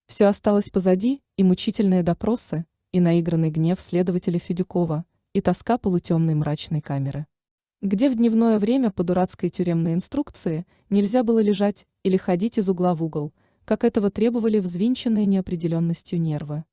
Все осталось позади, и мучительные допросы, и наигранный гнев следователя Федюкова, и тоска полутемной мрачной камеры, где в дневное время по дурацкой тюремной инструкции нельзя было лежать или ходить из угла в угол, как этого требовали взвинченные неопределенностью нервы.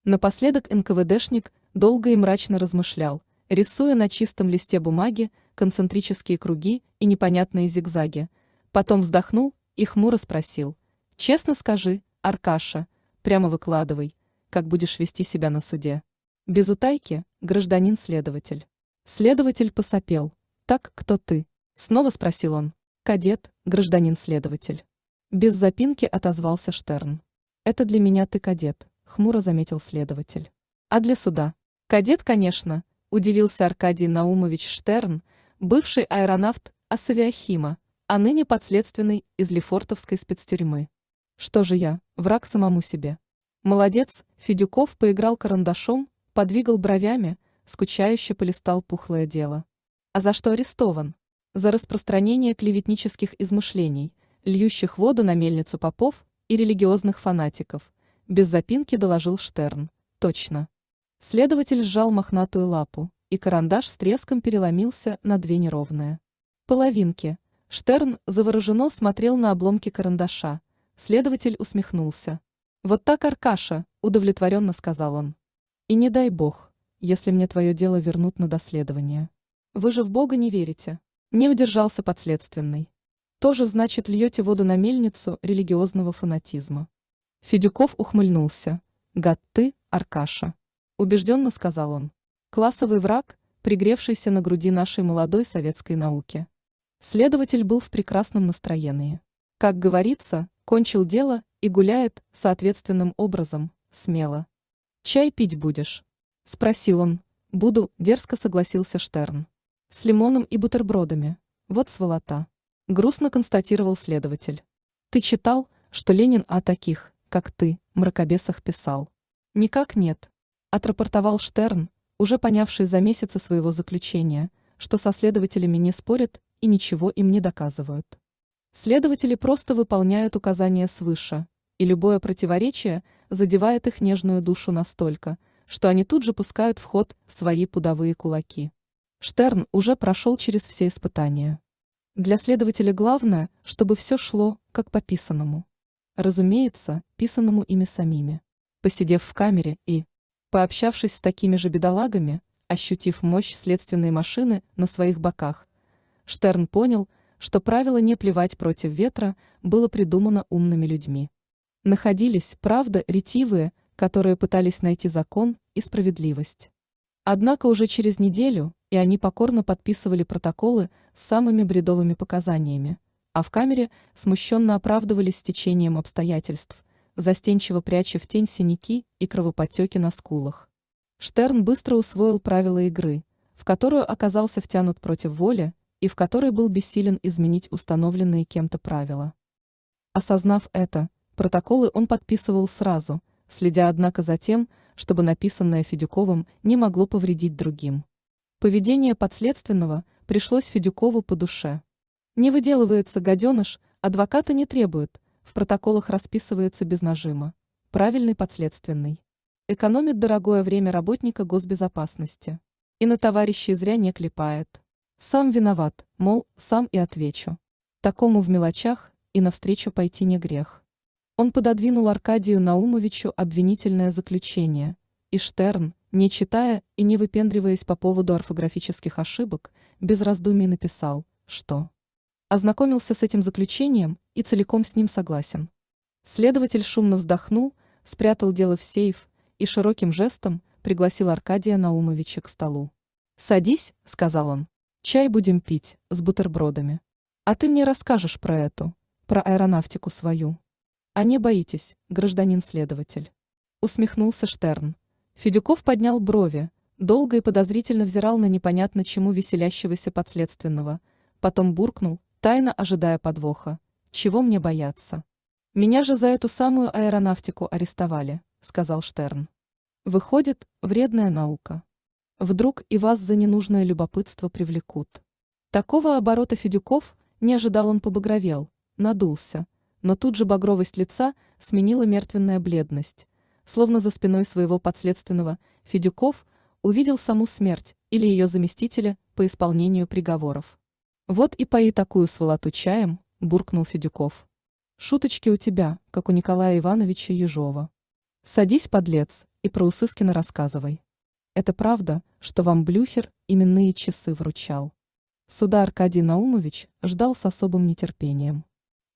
Напоследок НКВДшник долго и мрачно размышлял, рисуя на чистом листе бумаги концентрические круги и непонятные зигзаги, потом вздохнул и хмуро спросил: «Честно скажи, Аркаша, прямо выкладывай, как будешь вести себя на суде?» «Без утайки, гражданин следователь». Следователь посопел. «Так, кто ты?» — снова спросил он. «Кадет, гражданин следователь». Без запинки отозвался Штерн. «Это для меня ты кадет», — хмуро заметил следователь. «А для суда?» «Кадет, конечно», — удивился Аркадий Наумович Штерн, бывший аэронавт Асавиахима, а ныне подследственный из Лефортовской спецтюрьмы. «Что же я, враг самому себе?» «Молодец», — Федюков поиграл карандашом, подвигал бровями, скучающе полистал пухлое дело. «А за что арестован?» «За распространение клеветнических измышлений, льющих воду на мельницу попов и религиозных фанатиков», без запинки доложил Штерн. «Точно». Следователь сжал мохнатую лапу, и карандаш с треском переломился на две неровные половинки. Штерн завороженно смотрел на обломки карандаша. Следователь усмехнулся. «Вот так, Аркаша», — удовлетворенно сказал он. «И не дай бог, если мне твое дело вернут на доследование. Вы же в Бога не верите?» Не удержался подследственный. «Тоже, значит, льете воду на мельницу религиозного фанатизма». Федюков ухмыльнулся. «Гад ты, Аркаша», — убежденно сказал он. «Классовый враг, пригревшийся на груди нашей молодой советской науки». Следователь был в прекрасном настроении. Как говорится, кончил дело и гуляет соответственным образом, смело. «Чай пить будешь?» — спросил он. «Буду», — дерзко согласился Штерн. «С лимоном и бутербродами. Вот сволота», — грустно констатировал следователь. «Ты читал, что Ленин о таких, как ты, мракобесах писал?» «Никак нет», — отрапортовал Штерн, уже понявший за месяцы своего заключения, что со следователями не спорят и ничего им не доказывают. Следователи просто выполняют указания свыше, и любое противоречие задевает их нежную душу настолько, что они тут же пускают в ход свои пудовые кулаки. Штерн уже прошел через все испытания. Для следователя главное, чтобы все шло, как по писанному. Разумеется, писанному ими самими. Посидев в камере и, пообщавшись с такими же бедолагами, ощутив мощь следственной машины на своих боках, Штерн понял, что правило «не плевать против ветра» было придумано умными людьми. Находились, правда, ретивые, которые пытались найти закон и справедливость. Однако уже через неделю и они покорно подписывали протоколы с самыми бредовыми показаниями, а в камере смущенно оправдывались стечением обстоятельств, застенчиво пряча в тень синяки и кровоподтеки на скулах. Штерн быстро усвоил правила игры, в которую оказался втянут против воли и в которой был бессилен изменить установленные кем-то правила. Осознав это, протоколы он подписывал сразу, следя однако за тем, чтобы написанное Федюковым не могло повредить другим. Поведение подследственного пришлось Федюкову по душе. Не выделывается гаденыш, адвоката не требует, в протоколах расписывается без нажима. Правильный подследственный. Экономит дорогое время работника госбезопасности. И на товарищей зря не клепает. Сам виноват, мол, сам и отвечу. Такому в мелочах и навстречу пойти не грех. Он пододвинул Аркадию Наумовичу обвинительное заключение, и Штерн, не читая и не выпендриваясь по поводу орфографических ошибок, без раздумий написал, что ознакомился с этим заключением и целиком с ним согласен. Следователь шумно вздохнул, спрятал дело в сейф и широким жестом пригласил Аркадия Наумовича к столу. «Садись», — сказал он, — «чай будем пить с бутербродами. А ты мне расскажешь про аэронавтику свою». «А не боитесь, гражданин следователь?» Усмехнулся Штерн. Федюков поднял брови, долго и подозрительно взирал на непонятно чему веселящегося подследственного, потом буркнул, тайно ожидая подвоха. «Чего мне бояться? Меня же за эту самую аэронавтику арестовали», — сказал Штерн. «Выходит, вредная наука. Вдруг и вас за ненужное любопытство привлекут». Такого оборота Федюков не ожидал, он побагровел, надулся, но тут же багровость лица сменила мертвенная бледность, словно за спиной своего подследственного Федюков увидел саму смерть или ее заместителя по исполнению приговоров. «Вот и пои такую сволоту чаем», – буркнул Федюков. «Шуточки у тебя, как у Николая Ивановича Ежова. Садись, подлец, и про Усыскина рассказывай. Это правда, что вам Блюхер именные часы вручал?» Суда Аркадий Наумович ждал с особым нетерпением.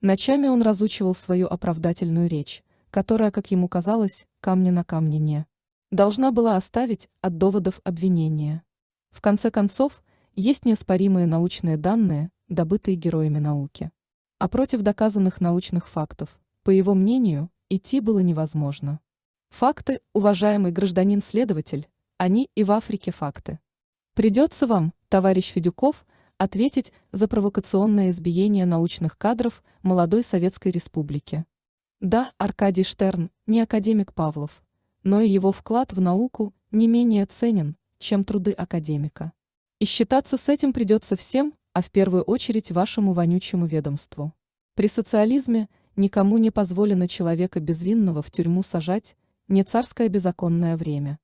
Ночами он разучивал свою оправдательную речь, которая, как ему казалось, камня на камне не должна была оставить от доводов обвинения. В конце концов, есть неоспоримые научные данные, добытые героями науки. А против доказанных научных фактов, по его мнению, идти было невозможно. Факты, уважаемый гражданин-следователь, они и в Африке факты. Придется вам, товарищ Федюков, ответить за провокационное избиение научных кадров молодой Советской Республики. Да, Аркадий Штерн не академик Павлов, но и его вклад в науку не менее ценен, чем труды академика. И считаться с этим придется всем, а в первую очередь вашему вонючему ведомству. При социализме никому не позволено человека безвинного в тюрьму сажать, не царское беззаконное время.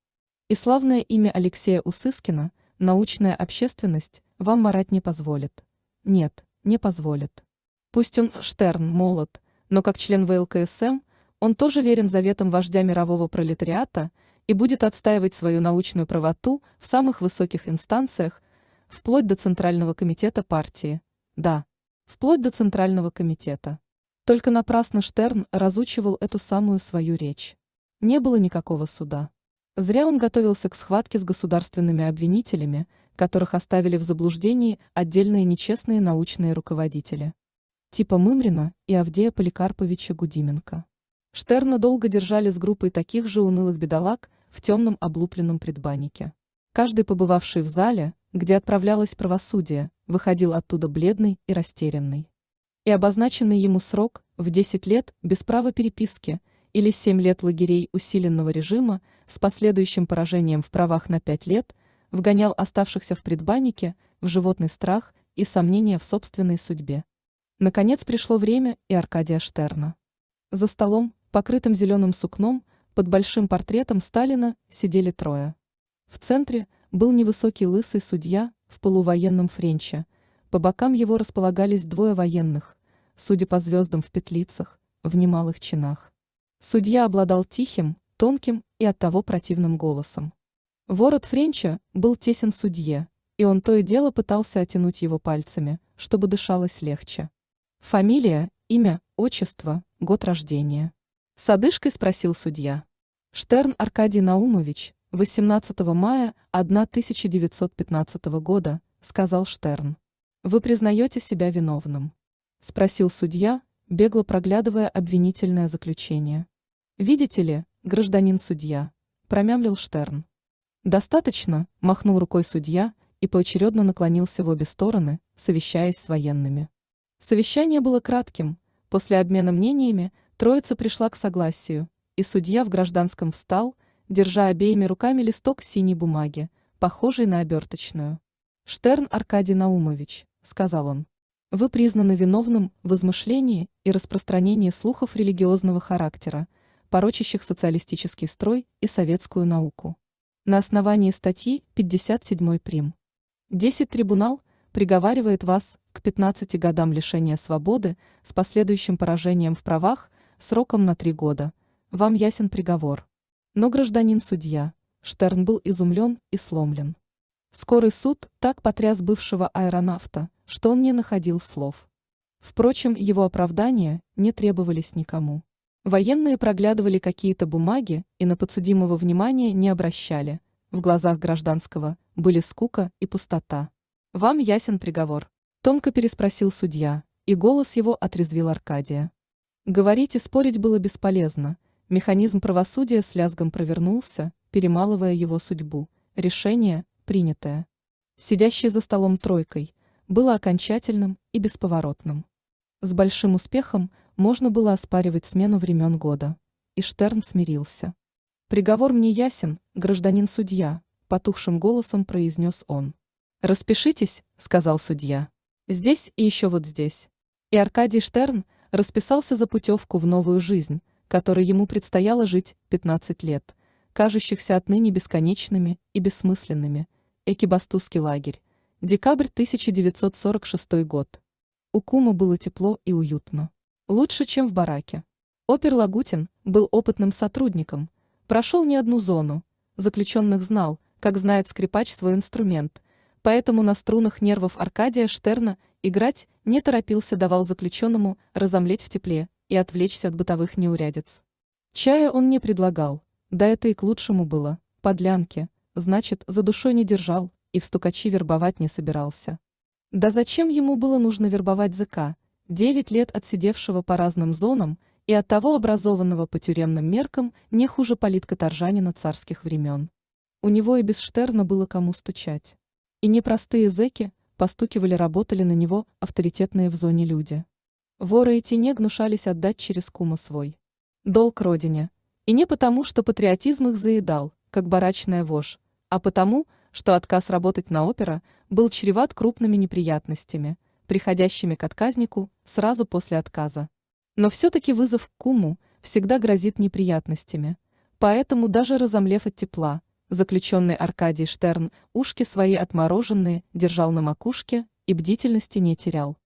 И славное имя Алексея Усыскина научная общественность вам марать не позволит. Нет, не позволит. Пусть он, Штерн, молод, но как член ВЛКСМ он тоже верен заветам вождя мирового пролетариата и будет отстаивать свою научную правоту в самых высоких инстанциях, вплоть до Центрального комитета партии. Да, вплоть до Центрального комитета. Только напрасно Штерн разучивал эту самую свою речь. Не было никакого суда. Зря он готовился к схватке с государственными обвинителями, которых оставили в заблуждении отдельные нечестные научные руководители. Типа Мымрина и Авдея Поликарповича Гудименко. Штерна долго держали с группой таких же унылых бедолаг в темном облупленном предбаннике. Каждый, побывавший в зале, где отправлялось правосудие, выходил оттуда бледный и растерянный. И обозначенный ему срок в 10 лет без права переписки или 7 лет лагерей усиленного режима с последующим поражением в правах на 5 лет вгонял оставшихся в предбаннике в животный страх и сомнения в собственной судьбе. Наконец пришло время и Аркадия Штерна. За столом, покрытым зеленым сукном, под большим портретом Сталина сидели трое. В центре был невысокий лысый судья в полувоенном френче, по бокам его располагались двое военных, судя по звездам в петлицах, в немалых чинах. Судья обладал тихим, тонким и оттого противным голосом. Ворот френча был тесен судье, и он то и дело пытался оттянуть его пальцами, чтобы дышалось легче. Фамилия, имя, отчество, год рождения. С одышкой спросил судья. Штерн Аркадий Наумович, 18 мая 1915 года, сказал Штерн. Вы признаете себя виновным? Спросил судья, бегло проглядывая обвинительное заключение. Видите ли, гражданин судья, промямлил Штерн. Достаточно, махнул рукой судья и поочередно наклонился в обе стороны, совещаясь с военными. Совещание было кратким, после обмена мнениями троица пришла к согласию, и судья в гражданском встал, держа обеими руками листок синей бумаги, похожий на оберточную. «Штерн Аркадий Наумович», — сказал он, — «вы признаны виновным в измышлении и распространении слухов религиозного характера, порочащих социалистический строй и советскую науку. На основании статьи 57 прим. 10 трибунал приговаривает вас к 15 годам лишения свободы с последующим поражением в правах сроком на 3 года. Вам ясен приговор». Но гражданин судья, Штерн был изумлен и сломлен. Скорый суд так потряс бывшего аэронавта, что он не находил слов. Впрочем, его оправдания не требовались никому. Военные проглядывали какие-то бумаги и на подсудимого внимания не обращали. В глазах гражданского были скука и пустота. «Вам ясен приговор?» – тонко переспросил судья, и голос его отрезвил Аркадия. Говорить и спорить было бесполезно. Механизм правосудия с лязгом провернулся, перемалывая его судьбу. Решение, принятое сидящей за столом тройкой, было окончательным и бесповоротным. С большим успехом можно было оспаривать смену времен года. И Штерн смирился. «Приговор мне ясен, гражданин судья», – потухшим голосом произнес он. «Распишитесь», – сказал судья. «Здесь и еще вот здесь». И Аркадий Штерн расписался за путевку в новую жизнь, которой ему предстояло жить 15 лет, кажущихся отныне бесконечными и бессмысленными. Экибастузский лагерь. Декабрь 1946 год. У Кума было тепло и уютно. Лучше, чем в бараке. Опер Лагутин был опытным сотрудником, прошел не одну зону, заключенных знал, как знает скрипач свой инструмент, поэтому на струнах нервов Аркадия Штерна играть не торопился, давал заключенному разомлеть в тепле и отвлечься от бытовых неурядиц. Чая он не предлагал, да это и к лучшему было, подлянки, значит, за душой не держал и в стукачи вербовать не собирался. Да зачем ему было нужно вербовать зэка, 9 лет отсидевшего по разным зонам и оттого образованного по тюремным меркам не хуже политкоторжанина царских времен. У него и без Штерна было кому стучать. И непростые зэки постукивали-работали на него авторитетные в зоне люди. Воры эти не гнушались отдать через Кума свой долг родине. И не потому, что патриотизм их заедал, как барачная вошь, а потому, что отказ работать на опера был чреват крупными неприятностями, приходящими к отказнику сразу после отказа. Но все-таки вызов к Куму всегда грозит неприятностями, поэтому даже разомлев от тепла, заключенный Аркадий Штерн ушки свои отмороженные держал на макушке и бдительности не терял.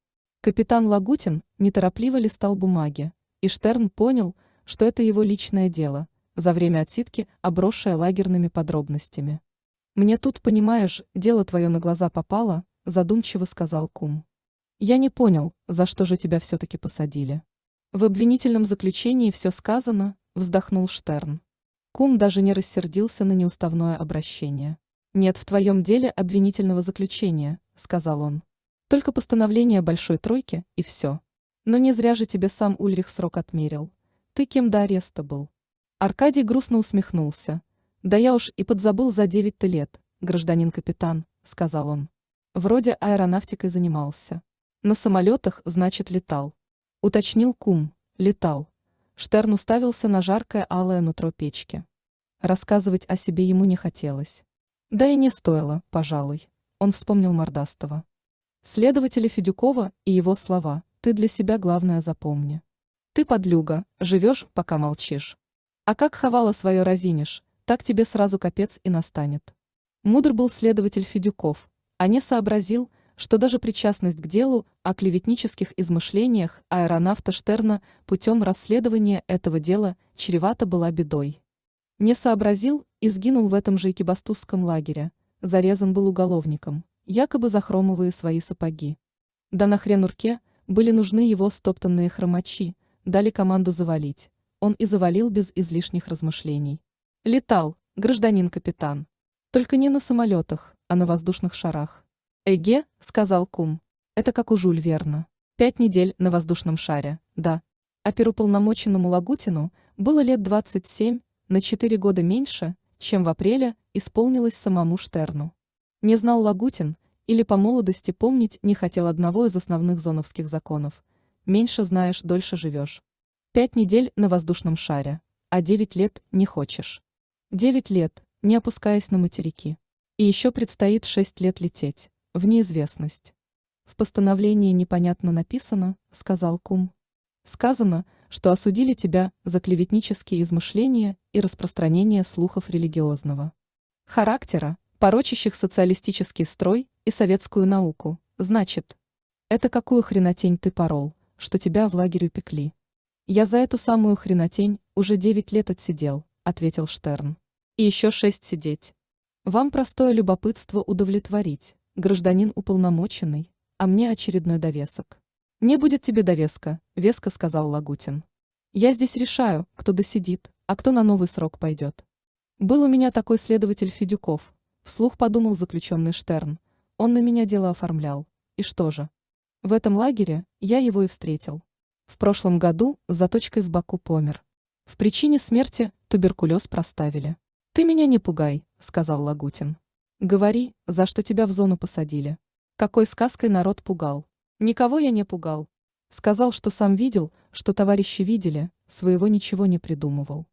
Капитан Лагутин неторопливо листал бумаги, и Штерн понял, что это его личное дело, за время отсидки обросшее лагерными подробностями. «Мне тут, понимаешь, дело твое на глаза попало», задумчиво сказал Кум. «Я не понял, за что же тебя все-таки посадили». «В обвинительном заключении все сказано», вздохнул Штерн. Кум даже не рассердился на неуставное обращение. «Нет в твоем деле обвинительного заключения», сказал он. «Только постановление Большой Тройки и все. Но не зря же тебе сам Ульрих срок отмерил. Ты кем до ареста был?» Аркадий грустно усмехнулся. «Да я уж и подзабыл за 9-то лет, гражданин капитан», сказал он. «Вроде аэронавтикой занимался. На самолетах, значит, летал». Уточнил Кум. «Летал». Штерн уставился на жаркое алое нутро печки. Рассказывать о себе ему не хотелось. Да и не стоило, пожалуй. Он вспомнил Мордастова. Следователя Федюкова и его слова: «Ты для себя главное запомни. Ты, подлюга, живешь, пока молчишь. А как хавало свое разинешь, так тебе сразу капец и настанет». Мудр был следователь Федюков, а не сообразил, что даже причастность к делу о клеветнических измышлениях аэронавта Штерна путем расследования этого дела чревата была бедой. Не сообразил и сгинул в этом же экибастузском лагере, зарезан был уголовником, якобы за хромовые свои сапоги. Да на хренурке были нужны его стоптанные хромачи, дали команду завалить, он и завалил без излишних размышлений. «Летал, гражданин капитан. Только не на самолетах, а на воздушных шарах». «Эге», — сказал Кум, — «это как у Жюль Верна. 5 недель на воздушном шаре, да». Оперуполномоченному Лагутину было лет 27, на 4 года меньше, чем в апреле исполнилось самому Штерну. Не знал Лагутин или по молодости помнить не хотел одного из основных зоновских законов: меньше знаешь, дольше живешь. 5 недель на воздушном шаре, а 9 лет не хочешь. 9 лет, не опускаясь на материки. И еще предстоит 6 лет лететь в неизвестность. «В постановлении непонятно написано», — сказал Кум. «Сказано, что осудили тебя за клеветнические измышления и распространение слухов религиозного характера, порочащих социалистический строй и советскую науку. Значит, это какую хренотень ты порол, что тебя в лагерь упекли?» «Я за эту самую хренотень уже 9 лет отсидел», — ответил Штерн. «И еще 6 сидеть. Вам простое любопытство удовлетворить, гражданин уполномоченный, а мне очередной довесок». «Не будет тебе довеска», — веско сказал Лагутин. «Я здесь решаю, кто досидит, а кто на новый срок пойдет. Был у меня такой следователь Федюков», — вслух подумал заключенный Штерн. «Он на меня дело оформлял. И что же? В этом лагере я его и встретил. В прошлом году с заточкой в боку помер. В причине смерти туберкулез проставили». «Ты меня не пугай», — сказал Лагутин. «Говори, за что тебя в зону посадили. Какой сказкой народ пугал». «Никого я не пугал. Сказал, что сам видел, что товарищи видели, своего ничего не придумывал.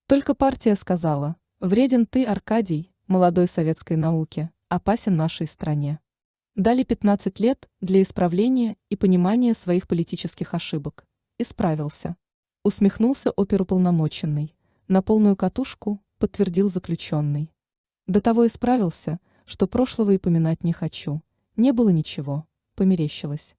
Только партия сказала: вреден ты, Аркадий, молодой советской науке, опасен нашей стране». Дали 15 лет для исправления и понимания своих политических ошибок. Исправился. Усмехнулся оперуполномоченный. На полную катушку, подтвердил заключенный. До того исправился, что прошлого и поминать не хочу. Не было ничего, померещилось.